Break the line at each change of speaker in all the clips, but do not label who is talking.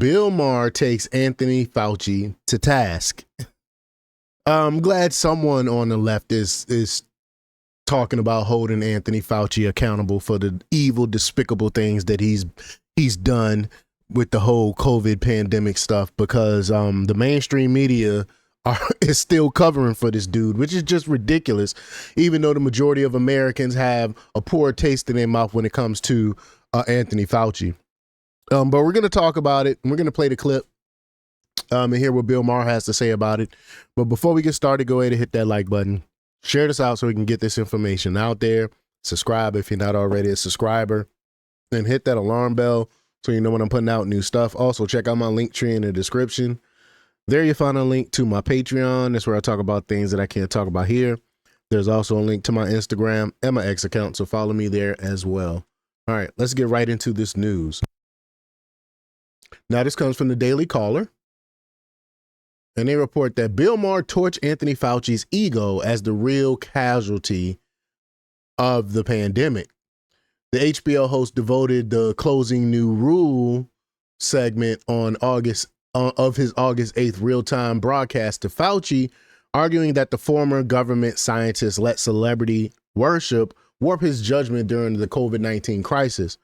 Bill Maher takes Anthony Fauci to task. I'm glad someone on the left is talking about holding Anthony Fauci accountable for the evil, despicable things that he's done with the whole COVID pandemic stuff, because the mainstream media is still covering for this dude, which is just ridiculous, even though the majority of Americans have a poor taste in their mouth when it comes to Anthony Fauci. But we're going to talk about it, and we're going to play the clip and hear what Bill Maher has to say about it. But before we get started, go ahead and hit that like button. Share this out so we can get this information out there. Subscribe if you're not already a subscriber. And hit that alarm bell so you know when I'm putting out new stuff. Also, check out my link tree in the description. There you find a link to my Patreon. That's where I talk about things that I can't talk about here. There's also a link to my Instagram and my X account, so follow me there as well. All right, let's get right into this news. Now, this comes from the Daily Caller. And they report that Bill Maher torched Anthony Fauci's ego as the real casualty of the pandemic. The HBO host devoted the closing new rule segment on of his August 8th real-time broadcast to Fauci, arguing that the former government scientist let celebrity worship warp his judgment during the COVID-19 crisis.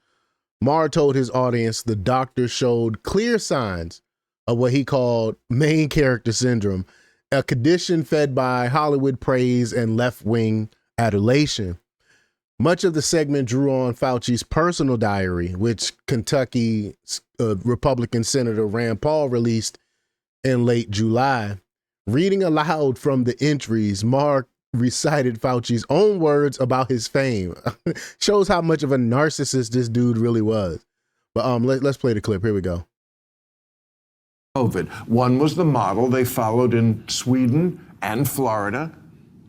Maher told his audience the doctor showed clear signs of what he called main character syndrome, a condition fed by Hollywood praise and left-wing adulation. Much of the segment drew on Fauci's personal diary, which Kentucky Republican Senator Rand Paul released in late July. Reading aloud from the entries, Maher recited Fauci's own words about his fame. Shows how much of a narcissist this dude really was. But let's play the clip. Here we go.
COVID. One was the model they followed in Sweden and Florida,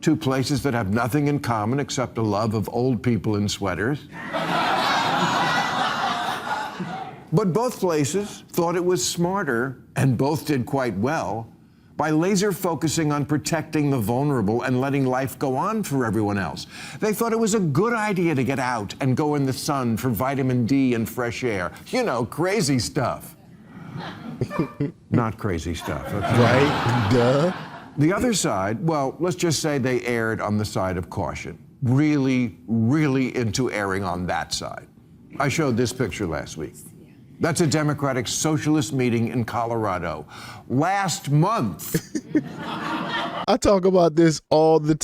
two places that have nothing in common except a love of old people in sweaters. But both places thought it was smarter, and both did quite well, by laser focusing on protecting the vulnerable and letting life go on for everyone else. They thought it was a good idea to get out and go in the sun for vitamin D and fresh air. You know, crazy stuff. Not crazy stuff. Okay?
Right? Duh.
The other side, well, let's just say they erred on the side of caution. Really, really into erring on that side. I showed this picture last week. That's a Democratic Socialist meeting in Colorado last month.
I talk about this all the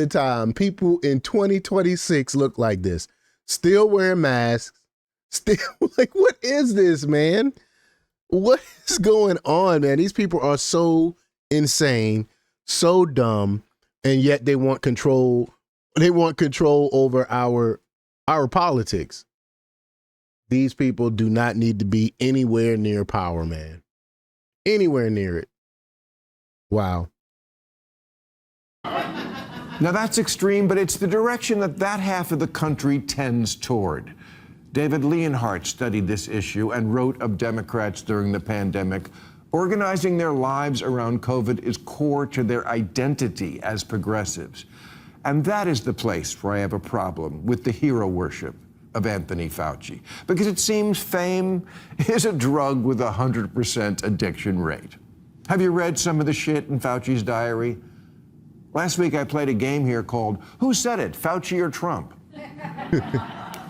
time. People in 2026 look like this. Still wearing masks. Still, like, what is this, man? What is going on, man? These people are so insane, so dumb, and yet they want control. They want control over our politics. These people do not need to be anywhere near power, man. Anywhere near it. Wow.
Now that's extreme, but it's the direction that half of the country tends toward. David Leonhardt studied this issue and wrote of Democrats during the pandemic. Organizing their lives around COVID is core to their identity as progressives. And that is the place where I have a problem with the hero worship of Anthony Fauci, because it seems fame is a drug with a 100% addiction rate. Have you read some of the shit in Fauci's diary? Last week I played a game here called Who Said It, Fauci or Trump?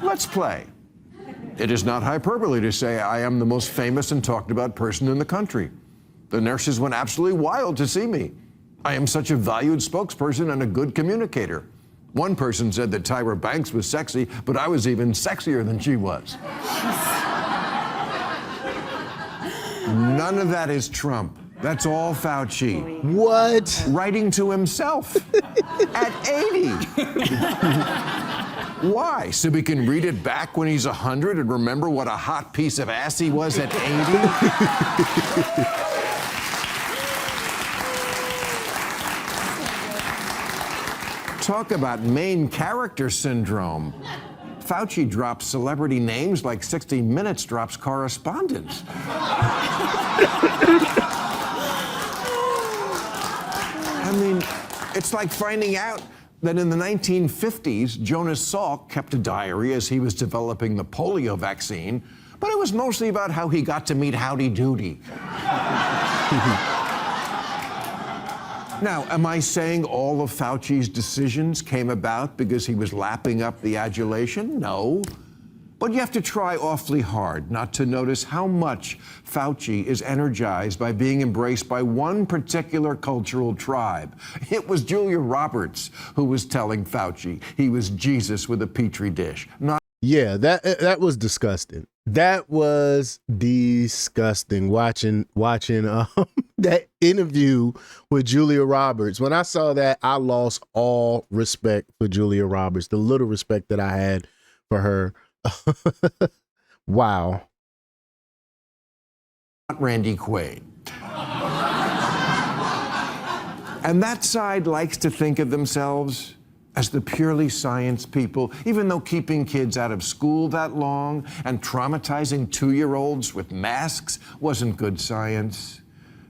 Let's play. It is not hyperbole to say I am the most famous and talked about person in the country. The nurses went absolutely wild to see me. I am such a valued spokesperson and a good communicator. One person said that Tyra Banks was sexy, but I was even sexier than she was. None of that is Trump. That's all Fauci.
What?
Writing to himself at 80. Why? So we can read it back when he's 100 and remember what a hot piece of ass he was at 80? Talk about main character syndrome. Fauci drops celebrity names like 60 Minutes drops correspondence. I mean, it's like finding out that in the 1950s, Jonas Salk kept a diary as he was developing the polio vaccine, but it was mostly about how he got to meet Howdy Doody. Now, am I saying all of Fauci's decisions came about because he was lapping up the adulation? No. But you have to try awfully hard not to notice how much Fauci is energized by being embraced by one particular cultural tribe. It was Julia Roberts who was telling Fauci he was Jesus with a petri dish.
Yeah, that was disgusting. That was disgusting. Watching that interview with Julia Roberts. When I saw that, I lost all respect for Julia Roberts. The little respect that I had for her. Wow.
Randy Quaid. And that side likes to think of themselves as the purely science people, even though keeping kids out of school that long and traumatizing 2-year-olds with masks wasn't good science.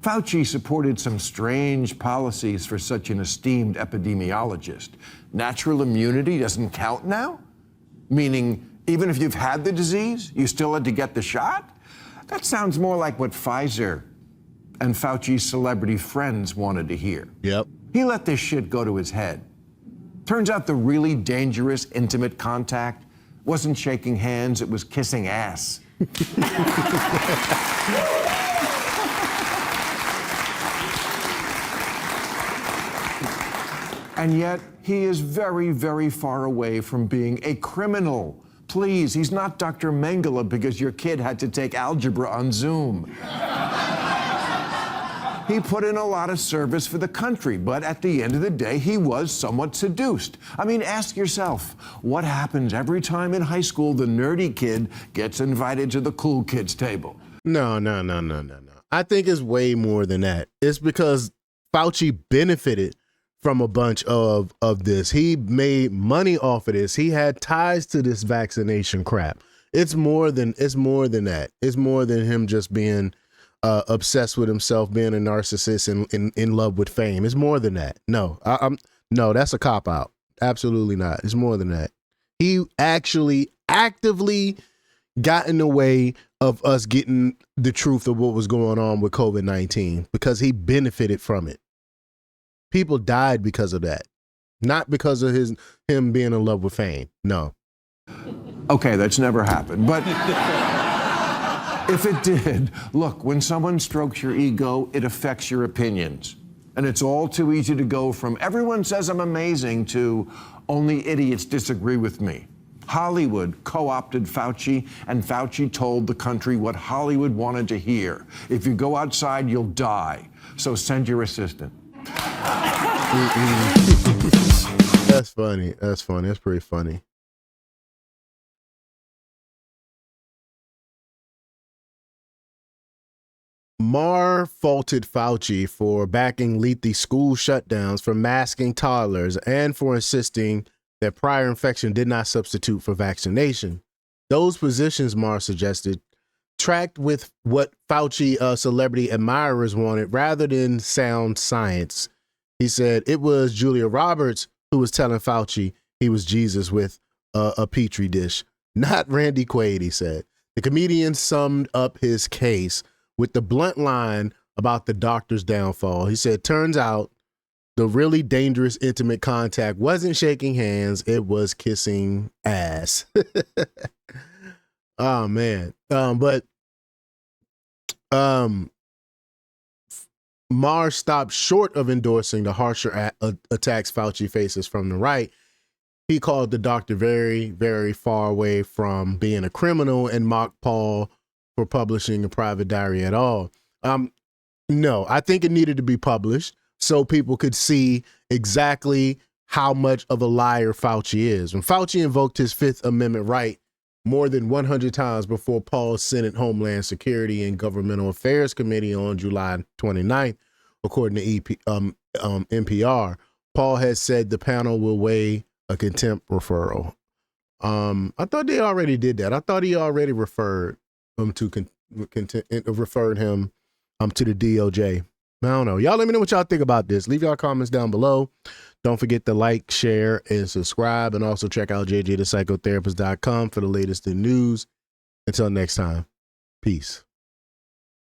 Fauci supported some strange policies for such an esteemed epidemiologist. Natural immunity doesn't count now? Meaning, even if you've had the disease, you still had to get the shot? That sounds more like what Pfizer and Fauci's celebrity friends wanted to hear.
Yep.
He let this shit go to his head. Turns out the really dangerous intimate contact wasn't shaking hands, it was kissing ass. And yet, he is very, very far away from being a criminal. Please, he's not Dr. Mengele because your kid had to take algebra on Zoom. He put in a lot of service for the country, but at the end of the day, he was somewhat seduced. I mean, ask yourself, what happens every time in high school the nerdy kid gets invited to the cool kids table?
No. I think it's way more than that. It's because Fauci benefited from a bunch of this. He made money off of this. He had ties to this vaccination crap. It's more than that. It's more than him just being obsessed with himself, being a narcissist and in love with fame. It's more than that. No, no, that's a cop out. Absolutely not. It's more than that. He actually actively got in the way of us getting the truth of what was going on with COVID-19 because he benefited from it. People died because of that, not because of him being in love with fame. No.
Okay, that's never happened, but if it did, look, when someone strokes your ego, it affects your opinions. And it's all too easy to go from everyone says I'm amazing to only idiots disagree with me. Hollywood co-opted Fauci, and Fauci told the country what Hollywood wanted to hear. If you go outside, you'll die. So send your assistant.
That's funny. That's funny. That's pretty funny. Maher faulted Fauci for backing lengthy school shutdowns, for masking toddlers, and for insisting that prior infection did not substitute for vaccination. Those positions, Maher suggested, tracked with what Fauci celebrity admirers wanted rather than sound science. He said it was Julia Roberts who was telling Fauci he was Jesus with a petri dish, not Randy Quaid, he said. The comedian summed up his case with the blunt line about the doctor's downfall. He said, turns out the really dangerous intimate contact wasn't shaking hands, it was kissing ass. Oh, man. But Maher stopped short of endorsing the harsher attacks Fauci faces from the right. He called the doctor very, very far away from being a criminal and mocked Paul for publishing a private diary at all. No, I think it needed to be published so people could see exactly how much of a liar Fauci is. When Fauci invoked his Fifth Amendment right more than 100 times before Paul's Senate Homeland Security and Governmental Affairs Committee on July 29th, according to NPR, Paul has said the panel will weigh a contempt referral. I thought they already did that. I thought he already referred him to to the DOJ. I don't know. Y'all let me know what y'all think about this. Leave y'all comments down below. Don't forget to like, share, and subscribe. And also check out jjthepsychotherapist.com for the latest in news Until next time, peace.